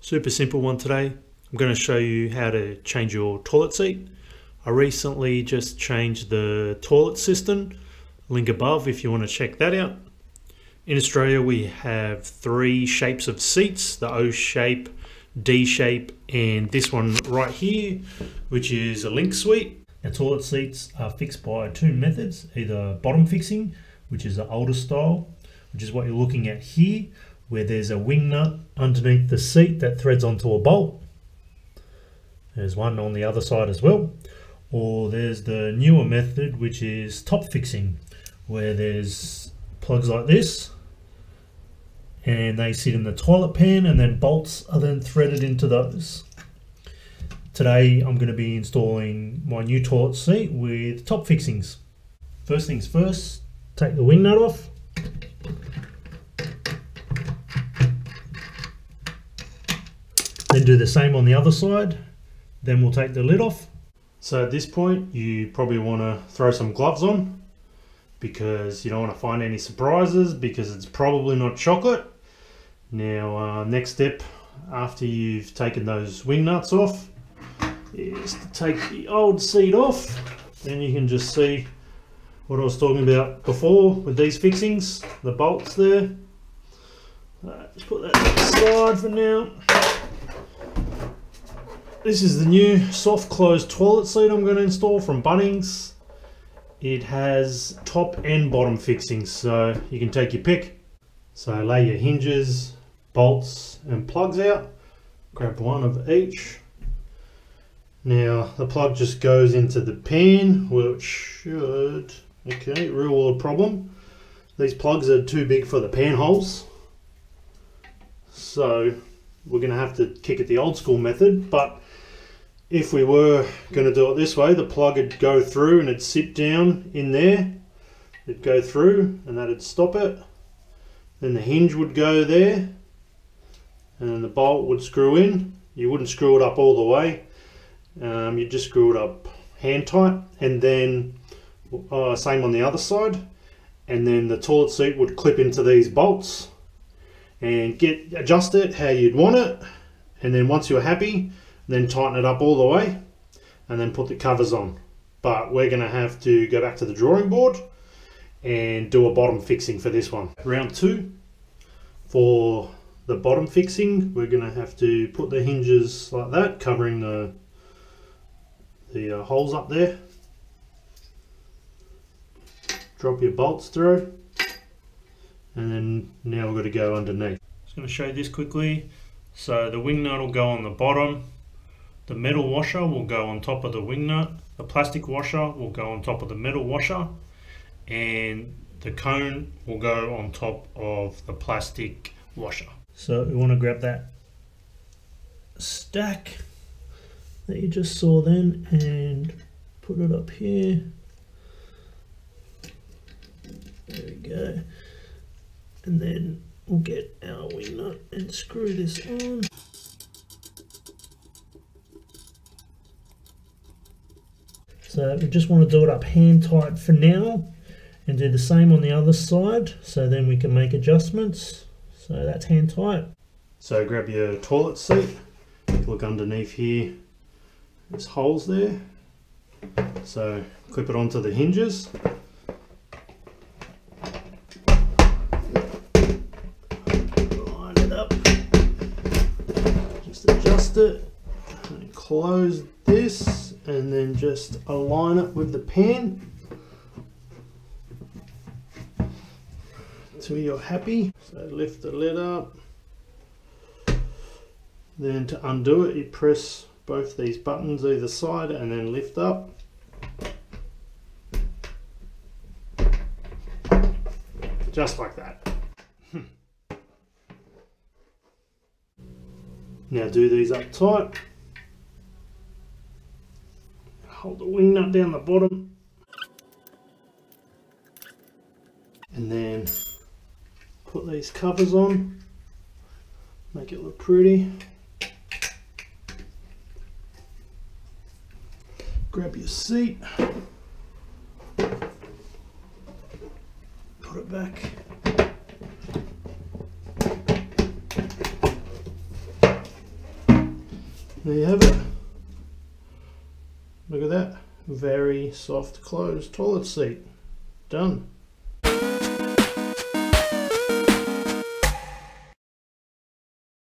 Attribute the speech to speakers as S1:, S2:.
S1: Super simple one today. I'm going to show you how to change your toilet seat. I recently just changed the toilet system. Link above if you want to check that out. In Australia we have three shapes of seats, the O shape, D shape, and this one right here, which is a link suite. Now toilet seats are fixed by two methods, either bottom fixing, which is the older style, which is what you're looking at here, where there's a wing nut underneath the seat that threads onto a bolt. There's one on the other side as well. Or there's the newer method, which is top fixing, where there's plugs like this and they sit in the toilet pan and then bolts are then threaded into those. Today I'm going to be installing my new toilet seat with top fixings. First things first, take the wing nut off. Then do the same on the other side. Then we'll take the lid off. So at this point you probably want to throw some gloves on because you don't want to find any surprises, because it's probably not chocolate. Now next step after you've taken those wing nuts off is to take the old seat off. Then you can just see what I was talking about before with these fixings, the bolts there. Just put that to the side for now. This is the new soft close toilet seat I'm going to install from Bunnings. It has top and bottom fixings, so you can take your pick. So lay your hinges, bolts and plugs out. Grab one of each. Now the plug just goes into the pan, which should, okay, real world problem. These plugs are too big for the pan holes. So we're going to have to kick it the old school method, but if we were going to do it this way, the plug would go through and it'd sit down in there. It'd go through and that'd stop it. Then the hinge would go there and then the bolt would screw in. You wouldn't screw it up all the way. You'd just screw it up hand tight, and then same on the other side. And then the toilet seat would clip into these bolts and adjust it how you'd want it. And then once you're happy, then tighten it up all the way and then put the covers on. But we're going to have to go back to the drawing board and do a bottom fixing for this one. Round two, for the bottom fixing, we're going to have to put the hinges like that, covering the holes up there. Drop your bolts through, and then now we've got to go underneath. Just going to show you this quickly. So the wing nut will go on the bottom. The metal washer will go on top of the wing nut. The plastic washer will go on top of the metal washer. And the cone will go on top of the plastic washer. So we want to grab that stack that you just saw then and put it up here. There we go. And then we'll get our wing nut and screw this on. So we just want to do it up hand tight for now and do the same on the other side, so then we can make adjustments. So that's hand tight. So grab your toilet seat, look underneath here, there's holes there. So clip it onto the hinges. Line it up, just adjust it and close this. And then just align it with the pan till you're happy. So lift the lid up. Then to undo it, you press both these buttons either side and then lift up. Just like that. Now do these up tight. Hold the wing nut down the bottom and then put these covers on, make it look pretty. Grab your seat, put it back there you have it. Look at that. Very soft closed toilet seat. Done.